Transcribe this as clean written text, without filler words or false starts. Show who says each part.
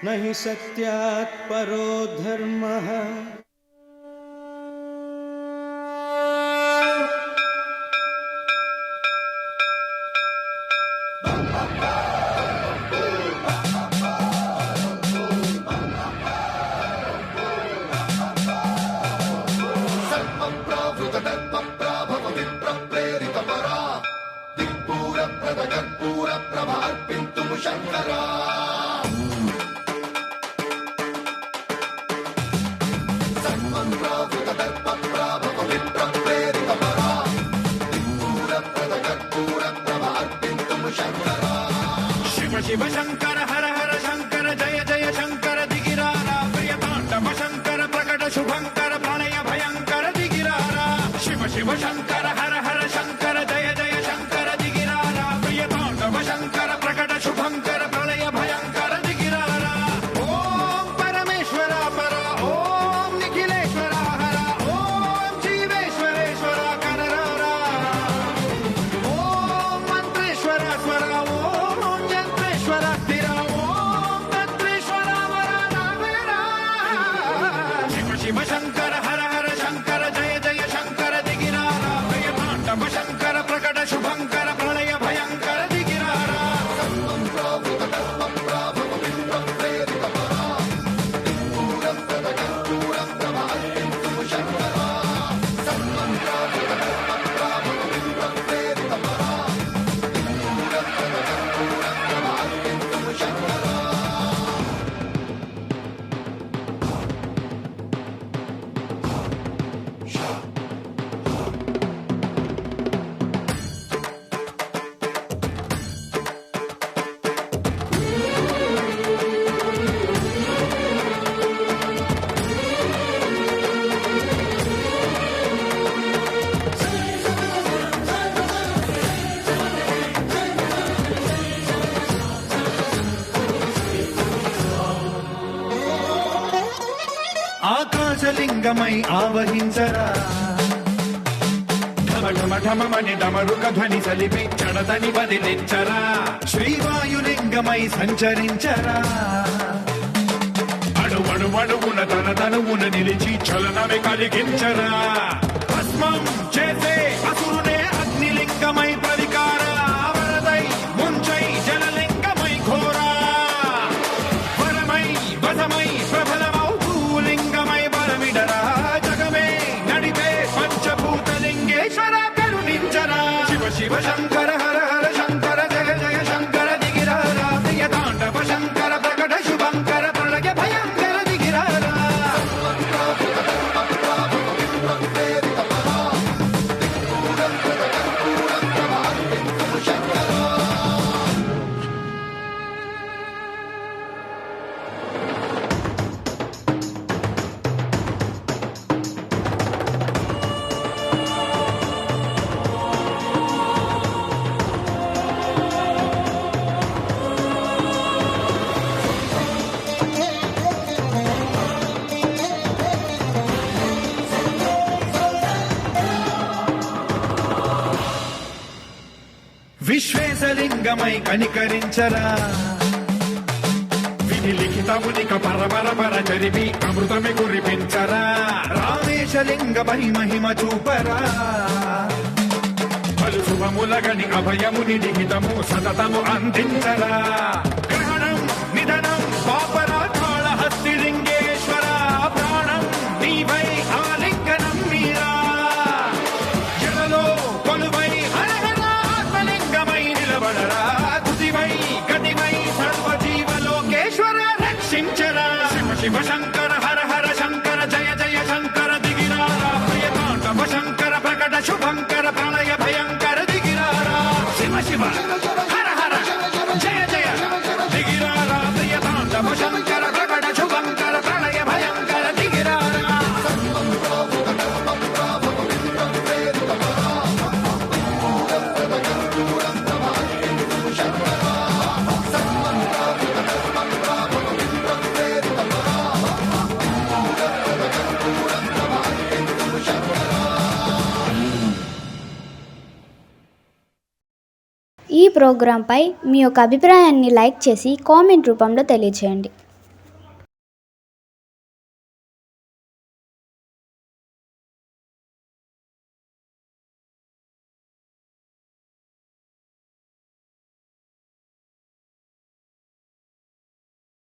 Speaker 1: न हि सत्यात् परो धर्मः।
Speaker 2: शिव शंकर हर हर शंकर जय जय शंकर दिगिरारा प्रियतांडव शंकर प्रकट शुभंकर प्रणय भयंकर दिगिरारा शिव शिव शंकर हर हर शंकर जय जय शंकर दिगिरारा प्रियतांडव शंकर प्रकट शुभंकर प्रणय भयंकर दिगिरारा। ओम परमेश्वरा परा ओम निखिलेश्वरा हरा ओम जीवेश्वरेश्वरा कनरारा ओम मंत्रेश्वरा स्वरा शिव शंकर हर हर शंकर जय जय शंकर दिगिरारा प्रियतांडव शंकर प्रकट शुभंकर प्रणय भयंकर दिगिरारा। ఆకాశలింగమై ఆవహించరా ఢమ ఢమ ఢమమని డమరుక ధ్వని సలిపి చడదని వదిలించరా శ్రీవాయులింగమై సంచరించరా అణువణువున తన తనువున నిలిచి చలనమే కలిగించరా భస్మం చేసే అసురునే అగ్నిలింగమై ప్రవికార వరదై ముంచై జలలింగమై ఘోరా వరమై వసమై ప్రబలమౌ భూలింగమై బలమిడరా జగమే నడిపే పంచభూతలింగేశ్వర కరుణించరా శివ శివ శంకర హర హర శంకర జయ జయ శంకర దిగిరారా ప్రియతాండవ శంకర ప్రకట శుభంకర ప్రళయ భయంకర దిగిరారా। విశ్వేశలింగమై కనికరించరా విధి లిఖితమునిక పరపర పర చరివి అమృతమి కురిపించరా రామేశలింగమై మహిమ చూపరా పలు శుభములగని అభయముని లిఖితము సతతము అందించరా గ్రహణం నిధనం పాపరా కాళహస్తిలింగేశ్వర ప్రాణం నీవై ఆలింగనం మీరా జలలో కొలువై శివ శంకర హర హర శంకర జయ జయ శంకర దిగిరారా ప్రియతాండవ శంకర ప్రకట శుభంకర ప్రళయ భయంకర దిగిరారా శివ శివ హర హర జయ జయ దిగిరారా ప్రియతాండవ శంకర ప్రకట శుభంకర ప్రళయ భయంకర దిగిరారా।
Speaker 3: ఈ ప్రోగ్రాంపై మీ యొక్క అభిప్రాయాన్ని లైక్ చేసి కామెంట్ రూపంలో తెలియజేయండి.